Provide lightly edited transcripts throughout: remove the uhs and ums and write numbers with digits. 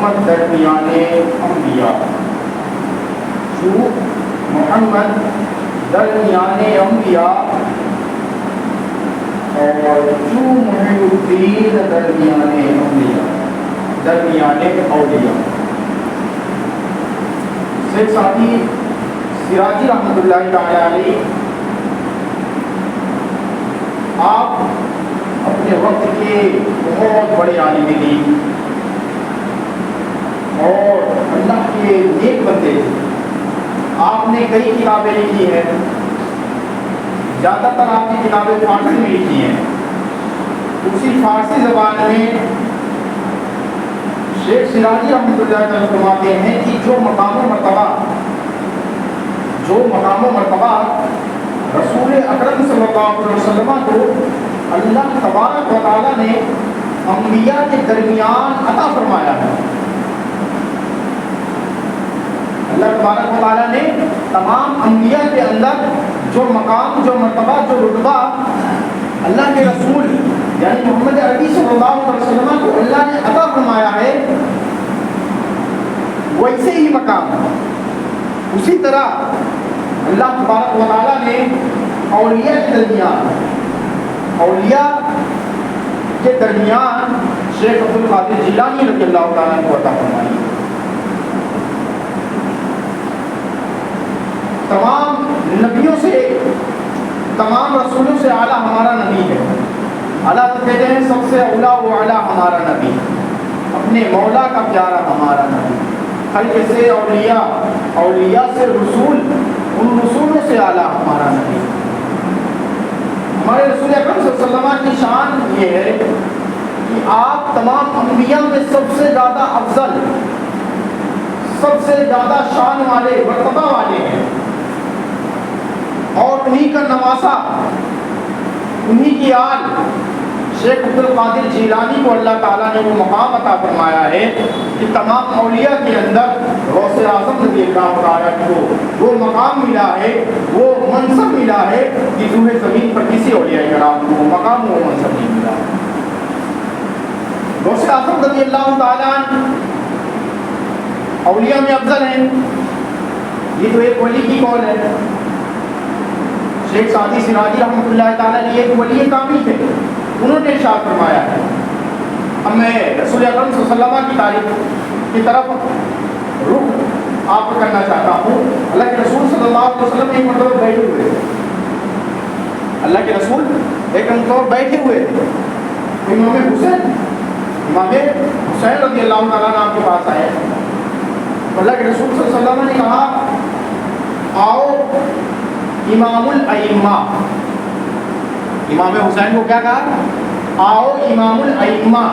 محمد درمیان انبیاء، جو محمد درمیان انبیاء اور جو محی الدین درمیان انبیاء، درمیان اولیاء۔ شیخ سعدی سراجی رحمۃ اللہ تعالی علیہ، آپ اپنے وقت کے بہت بڑے عالم دین اور اللہ کے نیک بندے تھے۔ آپ نے کئی کتابیں لکھی ہیں، زیادہ تر آپ کی کتابیں فارسی میں لکھی ہیں۔ اسی فارسی زبان میں شیخ سراجی رحمۃ اللہ تعالی فرماتے ہیں کہ جو مقام و مرتبہ رسول اکرم صلی اللہ علیہ وسلم کو اللہ تبارک و تعالیٰ نے انبیاء کے درمیان عطا فرمایا ہے۔ اللہ تبارک و تعالیٰ نے تمام انبیاء کے اندر جو مقام، جو مرتبہ، جو رتبہ اللہ کے رسول یعنی محمد عربی صلی اللہ علیہ وسلم کو اللہ نے عطا فرمایا ہے، ویسے ہی مقام اسی طرح اللہ تبارک و تعالیٰ نے اولیاء کے درمیان شیخ عبد القادر جیلانی رضی اللہ تعالیٰ کو عطا فرمائی۔ تمام نبیوں سے، تمام رسولوں سے اعلیٰ ہمارا نبی ہے۔ اللہ تو کہتے ہیں سب سے اولا و اعلیٰ ہمارا نبی، اپنے مولا کا پیارا ہمارا نبی، خلق سے اولیاء، اولیاء سے رسول، ان رسولوں سے اعلیٰ ہمارا نبی۔ ہمارے رسول اکرم صلی اللہ علیہ وسلم کی شان یہ ہے کہ آپ تمام انبیاء میں سب سے زیادہ افضل، سب سے زیادہ شان والے، مرتبہ والے ہیں، اور انہی کا نواسا، انہی کی آل شیخ عبد القادر جیلانی کو اللہ تعالیٰ نے وہ مقام عطا فرمایا ہے کہ تمام اولیاء کے اندر غوث اعظم رضی اللہ تعالیٰ کو وہ مقام ملا ہے، وہ منصب ملا ہے کہ روح زمین پر کسی اولیاء کرام کو وہ مقام، وہ منصب نہیں ملا۔ غوث اعظم رضی اللہ تعالیٰ اولیاء میں افضل ہیں، یہ تو ایک ولی کی قول ہے۔ شیخ سعدی سراجی رحمۃ اللہ تعالیٰ علیہ ایک ولی کامل تھے، انہوں نے ارشاد فرمایا ہے۔ اب میں رسول اکرم صلی اللہ علیہ وسلم کی تعریف کی طرف رخ آپ کرنا چاہتا ہوں۔ اللہ کے رسول صلی اللہ علیہ وسلم ایک مرتبہ بیٹھے ہوئے تھے، اللہ کے رسول ایک مرتبہ بیٹھے ہوئے تھے، امام حسین رضی اللہ تعالیٰ عنہ آپ کے پاس آئے۔ اللہ کے رسول صلی اللہ علیہ وسلم نے کہا آؤ امام الائمہ، امام حسین کو کیا کہا؟ آؤ امام الائمہ،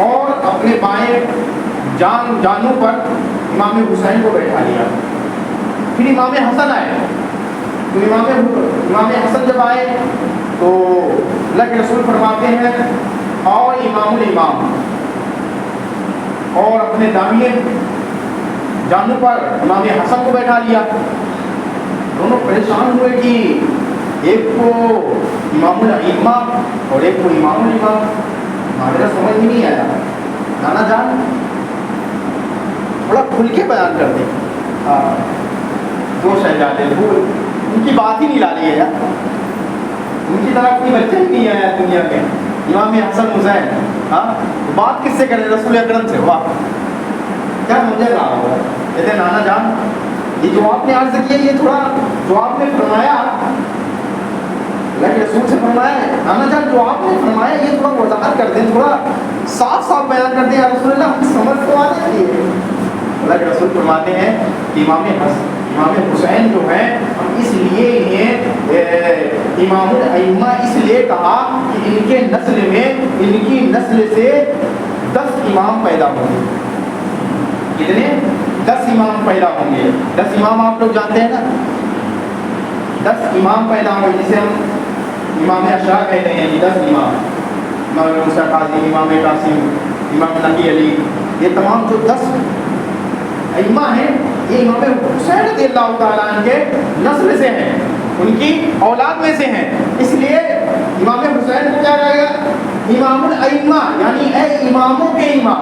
اور اپنے بائیں جانوں پر امام حسین کو بیٹھا لیا۔ پھر امام حسن آئے، تو امام حسن جب آئے تو اللہ کے رسول فرماتے ہیں آؤ امام الامام، اور اپنے دامنے جانوں پر امام حسن کو بیٹھا لیا۔ دونوں پریشان ہوئے کہ ایک کو امام الائمہ اور ایک کو امام الامام، ہمارا سمجھ ہی نہیں آیا۔ نانا جان تھوڑا کھل کے بیان کر دیں، دو شہزادے وہ ان کی بات ہی نہیں لا رہی ہے یار، ان کی طرح کوئی بچہ ہی نہیں آیا دنیا میں، امام حسن حسین، ہاں بات کس سے کریں؟ رسول اکرم سے۔ واہ کیا مجھے رہا ہوگا، کہتے نانا جان یہ جو آپ نے عرض کیا یہ تھوڑا جو آپ نے فرمایا، اللہ کے رسول سے فرمایا ہے، نانا جان جو آپ نے فرمایا یہ تھوڑا وضاحت کر دیں، تھوڑا صاف صاف بیان کر دیں یا رسول اللہ، ہم سمجھ تو آ جائے۔ اللہ کے رسول فرماتے ہیں کہ امام حسین جو ہیں ہم اس لیے انہیں امام الائمہ اس لیے کہا کہ ان کے نسل میں، ان کی نسل سے 10 امام پیدا ہوں گے۔ کتنے؟ 10 امام پیدا ہوں گے۔ 10 امام آپ لوگ جانتے ہیں نا، 10 امام پیدا ہوں گے، جسے ہم امام اشرا کہتے ہیں۔ 10 امام، امام موسیٰ کاظم، امام قاسم، امام نقی علی، یہ تمام جو 10 ائمہ ہیں یہ امام حسین رضی اللہ تعالیٰ عنہ کے نسل سے ہیں، ان کی اولاد میں سے ہیں، اس لیے امام حسین کو کیا کہا گیا؟ امام الائمہ، یعنی اے اماموں کے امام۔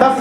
10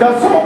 10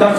10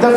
10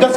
10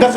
10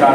4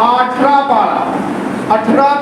18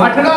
18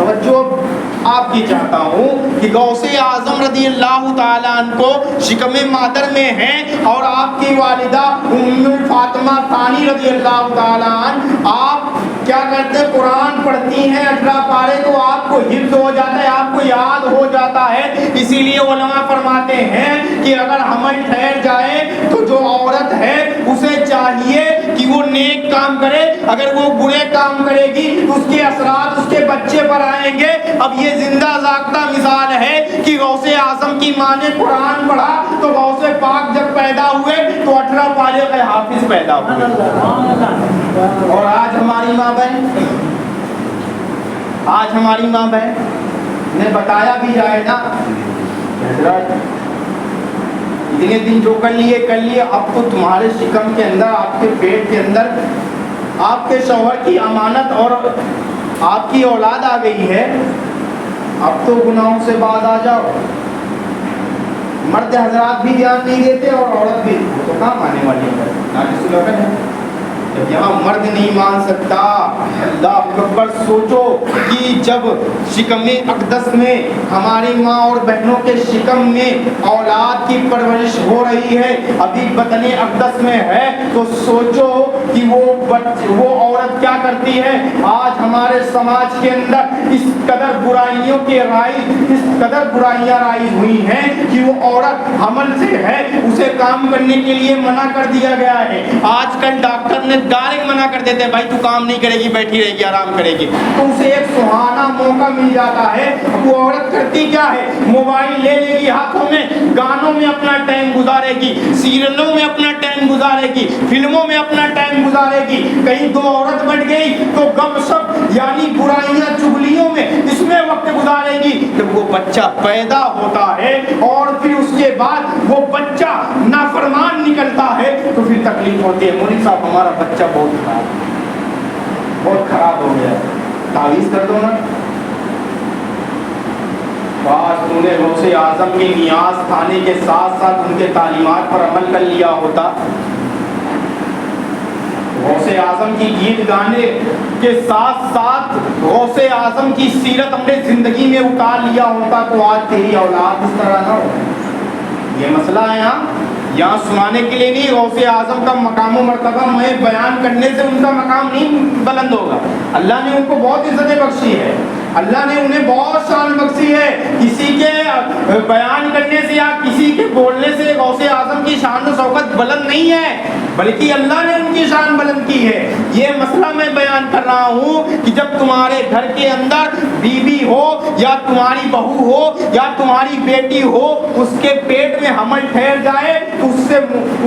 توجہ آپ کی چاہتا ہوں کہ غوث اعظم رضی اللہ تعالیٰ عنہ کو شکم مادر میں ہیں اور آپ کی والدہ ام فاطمہ ثانی رضی اللہ تعالیٰ عنہ، آپ کیا کرتے ہیں، قرآن پڑھتی ہیں 18 پارے تو آپ کو حفظ ہو جاتا ہے، آپ کو یاد ہو جاتا ہے۔ اسی لیے علماء فرماتے ہیں کہ اگر حمل ٹھہر جائے تو جو عورت ہے اسے چاہیے کہ وہ نیک کام کرے، اگر وہ برے کام کرے گی تو اس کے اثرات اس کے بچے پر آئیں گے۔ اب یہ زندہ ذاکرہ مثال ہے کہ غوث اعظم کی ماں نے قرآن پڑھا تو غوث پاک جب پیدا ہوئے تو 18 پارے کے حافظ پیدا ہوئے۔ اور آج ہماری ماں بہن، آج ہماری ماں بہن نے بتایا بھی جائے نا حضرت اتنے دن جو کر لیے، اب تو تمہارے شکم کے اندر، آپ کے پیٹ کے اندر آپ کے شوہر کی امانت اور آپ کی اولاد آ گئی ہے، اب تو گناہوں سے باز آ جاؤ۔ مرد حضرات بھی دھیان نہیں دیتے اور عورت بھی، وہ تو کہاں ماننے والی ہے۔ جب یہاں مرد نہیں مان سکتا، اللہ اکبر، سوچو کہ جب شکم اقدس میں ہماری ماں اور بہنوں کے شکم میں اولاد کی پرورش ہو رہی ہے، ابھی بطن اقدس میں ہے، تو سوچو کہ وہ عورت کیا کرتی ہے۔ آج ہمارے سماج کے اندر اس قدر برائیوں کے رائج، اس قدر برائیاں رائج ہوئی ہیں کہ وہ عورت حمل سے ہے، اسے کام کرنے کے لیے منع کر دیا گیا ہے۔ آج کل ڈاکٹر نے ڈائریکٹ منع کر دیتے ہیں، بھائی تو کام نہیں کرے گی، بیٹھی رہے گی، آرام کرے گی، تو اسے ایک سہانا موقع مل جاتا ہے۔ وہ عورت کرتی کیا ہے، موبائل لے لے گی ہاتھوں میں، گانوں میں اپنا ٹائم گزارے گی، سیریلوں میں اپنا ٹائم گزارے گی، فلموں میں اپنا ٹائم گزارے گی۔ کہیں دو عورت بٹ گئی تو گپ شپ یعنی برائیاں چغلیوں میں اس میں وقت گزارے گی۔ جب وہ بچہ پیدا ہوتا ہے اور پھر اس کے بعد وہ بچہ نافرمان نکلتا ہے تو پھر تکلیف ہوتی ہے، مولوی صاحب ہمارا بچہ بہت خراب ہو گیا، تعویذ کر دو نا۔ کاش تم نے غوث اعظم کی نیاز کھانے کے ساتھ ساتھ ان کے تعلیمات پر عمل کر لیا ہوتا، غوث اعظم کی گیت گانے کے ساتھ ساتھ غوث اعظم کی سیرت اپنے زندگی میں اتار لیا ہوتا تو آج تیری اولاد اس طرح نہ ہو۔ یہ مسئلہ ہے یہاں سنانے کے لیے نہیں، غوث اعظم کا مقام و مرتبہ میں بیان کرنے سے ان کا مقام نہیں بلند ہوگا۔ اللہ نے ان کو بہت عزتیں بخشی ہے، اللہ نے انہیں بہت شان بخشی ہے۔ کسی کے بیان کرنے سے یا کسی کے بولنے سے غوث اعظم کی شان و شوکت بلند نہیں ہے، بلکہ اللہ نے ان کی شان بلند کی ہے۔ یہ مسئلہ میں بیان کر رہا ہوں کہ جب تمہارے گھر کے اندر بیوی ہو یا تمہاری بہو ہو یا تمہاری بیٹی ہو، اس کے پیٹ میں حمل ٹھہر جائے تو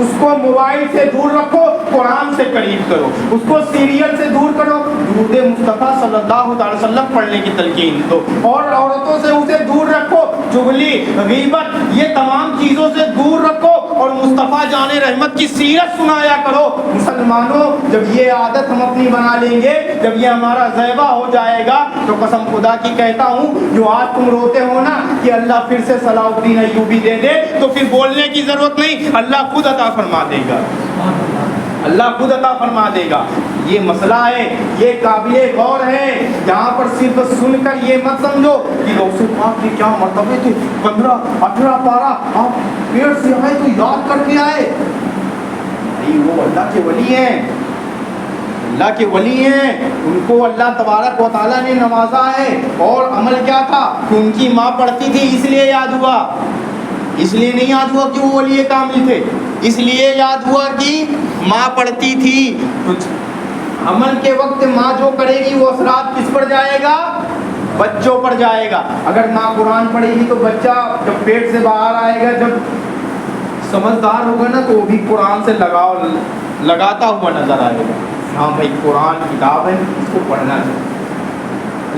اس کو موبائل سے دور رکھو، قرآن سے قریب کرو، اس کو سیریل سے دور کرو، درود مصطفیٰ صلی اللہ علیہ وسلم پڑھنے کی تلقین دو، اور عورتوں سے اسے دور رکھو، چغلی، غیبت، یہ تمام چیزوں سے دور رکھو اور مصطفیٰ جان رحمت کی سیرت سنایا کرو۔ مسلمانوں، جب یہ عادت ہم اپنی بنا لیں گے، جب یہ ہمارا ذیبہ ہو جائے گا، تو قسم خدا کی کہتا ہوں، جو آج تم روتے ہو نا کہ اللہ پھر سے صلاح الدین ایوبی دے دے، تو پھر بولنے کی ضرورت نہیں، اللہ خود عطا فرما دے گا، اللہ خود عطا فرما دے گا۔ یہ مسئلہ ہے، یہ قابل غور ہے، یہاں پر صرف سن کر یہ مت سمجھو کہ غوث پاک کے کیا مرتبے تھے، 15-18 پارہ آپ پیڑ سے آئے تو یاد کر کے آئے۔ وہ اللہ کے ولی ہیں، اللہ کے ولی ہیں، ان کو اللہ تبارک و تعالیٰ نے نوازا ہے۔ اور عمل کیا تھا کہ ان کی ماں پڑھتی تھی اس لیے یاد ہوا، اس لیے نہیں یاد ہوا کہ وہ ولی کامل تھے، اس لیے یاد ہوا کہ ماں پڑھتی تھی۔ عمل کے وقت ماں جو کرے گی وہ اثرات کس پر جائے گا، بچوں پر جائے گا۔ اگر ماں قرآن پڑھے گی تو بچہ جب پیٹ سے باہر آئے گا، جب سمجھدار ہوگا نا، تو وہ بھی قرآن سے لگاتا ہوا نظر آئے گا۔ ہاں بھائی قرآن کتاب ہے، اس کو پڑھنا چاہیے۔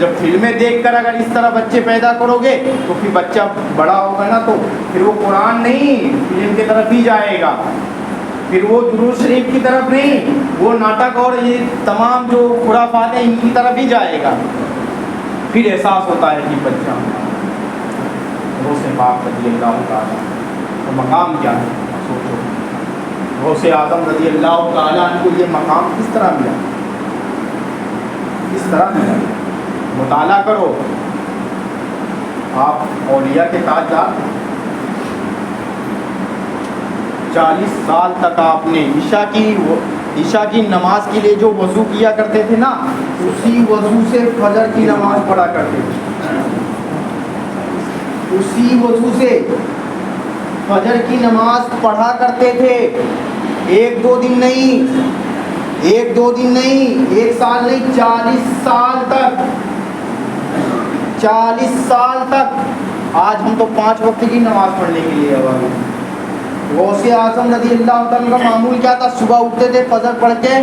جب فلمیں دیکھ کر اگر اس طرح بچے پیدا کرو گے تو پھر بچہ بڑا ہوگا نا، تو پھر وہ قرآن نہیں فلم کی طرف ہی جائے گا، پھر وہ درود شریف کی طرف نہیں، وہ ناٹک اور یہ تمام جو خرافات ہیں ان کی طرف ہی جائے گا۔ پھر احساس ہوتا ہے کہ بچہ غوث پاک رضی اللہ تعالیٰ تو مقام کیا ہے، سوچو غوث اعظم رضی اللہ تعالیٰ عنہ کو یہ مقام کس طرح ملا، کس طرح ملا۔ مطالعہ کرو. آپ اولیاء کے تاجدار 40 سال تک آپ نے عشاء کی نماز کے لیے جو وضو کیا کرتے تھے نا, اسی وضو سے فجر کی نماز پڑھا کرتے تھے. اسی وضو سے فجر کی نماز پڑھا کرتے تھے. ایک دو دن نہیں, 1 سال نہیں, 40 سال تک. 40 سال تک. آج ہم تو 5 وقت کی نماز پڑھنے کے لیے آئے. غوث اعظم رضی اللہ تعالیٰ کا معمول کیا تھا؟ صبح اٹھتے تھے, فجر پڑھ کے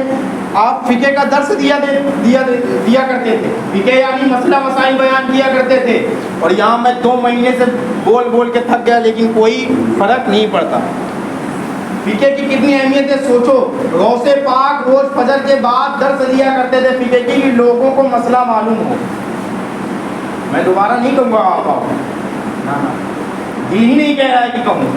آپ فقہ کا درس دیا کرتے تھے. فقہ یعنی مسئلہ مسائل بیان کیا کرتے تھے. اور یہاں میں 2 مہینے سے بول کے تھک گیا, لیکن کوئی فرق نہیں پڑتا. فقہ کی کتنی اہمیت ہے سوچو. غوث پاک روز فجر کے بعد درس دیا کرتے تھے فقہ کی, لوگوں کو مسئلہ معلوم ہو. میں دوبارہ نہیں کہوں گا آپ دین ہی نہیں کہہ رہا ہے کہ کہوں,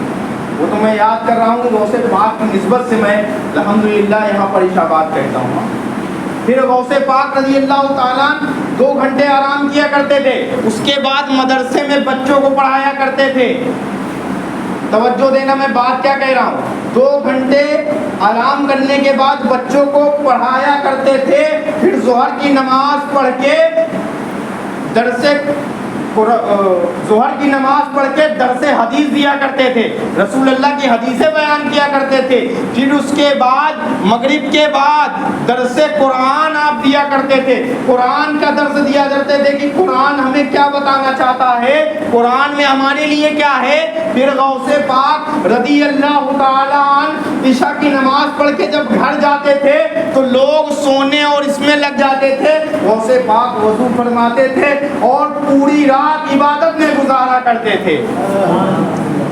وہ تو میں یاد کر رہا ہوں. غوث پاک کی نسبت سے میں الحمدللہ یہاں پر اشاعات کہتا ہوں. پھر غوث پاک رضی اللہ تعالیٰ 2 گھنٹے آرام کیا کرتے تھے. اس کے بعد مدرسے میں بچوں کو پڑھایا کرتے تھے. توجہ دینا, میں بات کیا کہہ رہا ہوں. 2 گھنٹے آرام کرنے کے بعد بچوں کو پڑھایا کرتے تھے. پھر ظہر کی نماز پڑھ کے ظہر کی نماز پڑھ کے درس حدیث دیا کرتے تھے. رسول اللہ کی حدیثیں بیان کیا کرتے تھے. پھر اس کے بعد مغرب کے بعد درس قرآن آپ دیا کرتے تھے. قرآن کا درس دیا کرتے تھے کہ قرآن ہمیں کیا بتانا چاہتا ہے, قرآن میں ہمارے لیے کیا ہے. پھر غوث پاک رضی اللہ تعالیٰ عنہ عشاء کی نماز پڑھ کے جب گھر جاتے تھے تو لوگ سونے اور اس میں لگ جاتے تھے. غوث پاک وضو فرماتے تھے اور پوری رات عبادت میں گزارا کرتے تھے.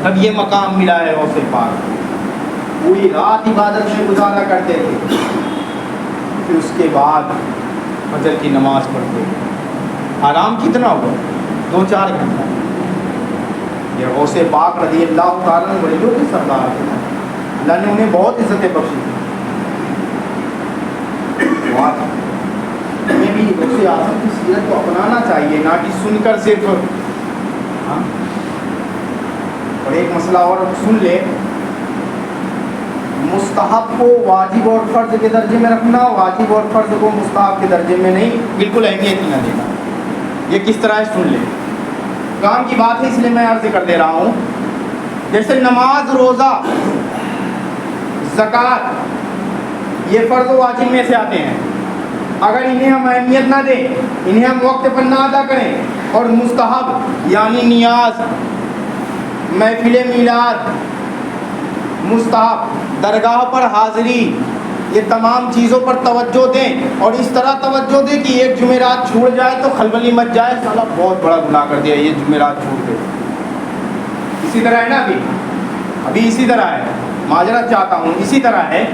اب یہ مقام ملا ہے غوث پاک, پوری رات عبادت میں گزارا کرتے تھے. پھر اس کے بعد فجر کی نماز پڑھتے تھے. آرام کتنا ہوا؟ 2-4 گھنٹہ. یہ غوث پاک رضی اللہ تعالیٰ ولیوں کے سردار تھے. اللہ نے انہیں بہت عزتیں بخشی. ہمیں بھی غوث اعظم کی سیرت کو اپنانا چاہیے, نہ کہ سن کر صرف. اور ایک مسئلہ اور سن لے, مستحب کو واجب اور فرض کے درجے میں رکھنا, واجب اور فرض کو مستحب کے درجے میں نہیں, بالکل اہمیت ہی نہ دینا. یہ کس طرح ہے سن لے. کام کی بات ہے اس لیے میں عرض کر دے رہا ہوں. جیسے نماز, روزہ, زکوٰۃ, یہ فرض و واجب میں سے آتے ہیں. اگر انہیں ہم اہمیت نہ دیں, انہیں ہم وقت پر نہ ادا کریں, اور مستحب یعنی نیاز, محفل میلاد, مستحب, درگاہ پر حاضری, یہ تمام چیزوں پر توجہ دیں. اور اس طرح توجہ دیں کہ ایک جمعرات چھوڑ جائے تو خلبلی مچ جائے, سالا بہت بڑا گناہ کر دیا یہ جمعرات چھوڑ کے. اسی طرح ہے نا, ابھی اسی طرح ہے, معذرت چاہتا ہوں, اسی طرح ہے.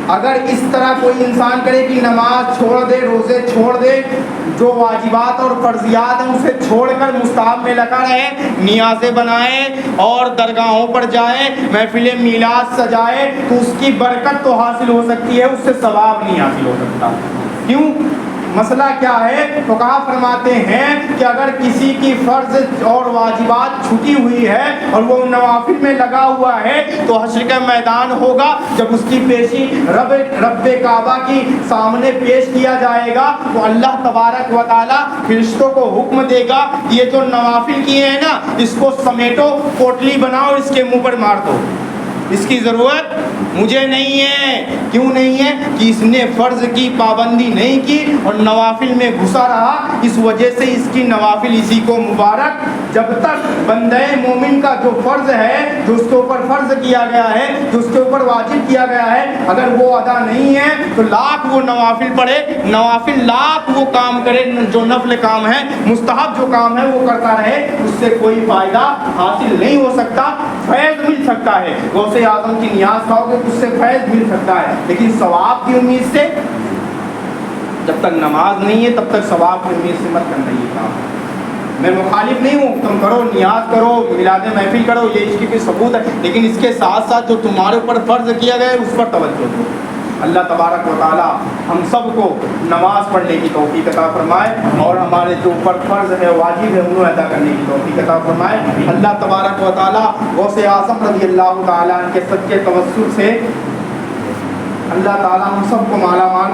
اگر اس طرح کوئی انسان کرے کہ نماز چھوڑ دے, روزے چھوڑ دے, جو واجبات اور فرضیات ہیں اسے چھوڑ کر مستحب میں لگا رہے, نیازیں بنائے اور درگاہوں پر جائے, محفل میلاد سجائے, تو اس کی برکت تو حاصل ہو سکتی ہے, اس سے ثواب نہیں حاصل ہو سکتا. کیوں؟ مسئلہ کیا ہے؟ فقہا فرماتے ہیں کہ اگر کسی کی فرض اور واجبات چھٹی ہوئی ہے اور وہ نوافل میں لگا ہوا ہے تو حشر کا میدان ہوگا, جب اس کی پیشی رب کعبہ کی سامنے پیش کیا جائے گا تو اللہ تبارک و تعالی فرشتوں کو حکم دے گا, یہ جو نوافل کیے ہیں نا اس کو سمیٹو, پوٹلی بناؤ, اس کے منہ پر مار دو. اس کی ضرورت مجھے نہیں ہے. کیوں نہیں ہے؟ کہ اس نے فرض کی پابندی نہیں کی اور نوافل میں گھسا رہا, اس وجہ سے اس کی نوافل اسی کو مبارک. جب تک بندے مومن کا جو فرض ہے, جو اس کے اوپر فرض کیا گیا ہے, جو اس کے اوپر واجب کیا گیا ہے, اگر وہ ادا نہیں ہے تو لاکھ وہ نوافل پڑھے, نوافل لاکھ وہ کام کرے, جو نفل کام ہے, مستحب جو کام ہے وہ کرتا رہے, اس سے کوئی فائدہ حاصل نہیں ہو سکتا. فیض مل سکتا ہے, غوث اعظم کی نیاز کھاؤ گے تو اس سے فیض مل سکتا ہے, لیکن ثواب کی امید سے, جب تک نماز نہیں ہے تب تک ثواب کی امید سے مت کرنا. یہ کام میں مخالف نہیں ہوں, تم کرو, نیاز کرو, میلاد محفل کرو, یہ عشق کی ثبوت ہے, لیکن اس کے ساتھ ساتھ جو تمہارے اوپر فرض کیا گیا ہے اس پر توجہ دو. اللہ تبارک و تعالی ہم سب کو نماز پڑھنے کی توفیق عطا فرمائے اور ہمارے جو اوپر فرض ہے واجب ہے انہیں ادا کرنے کی توفیق عطا فرمائے. اللہ تبارک و تعالی غوث اعظم رضی اللہ تعالیٰ عنہ کے صدقے توسل سے اللہ تعالیٰ ہم سب کو مالا مال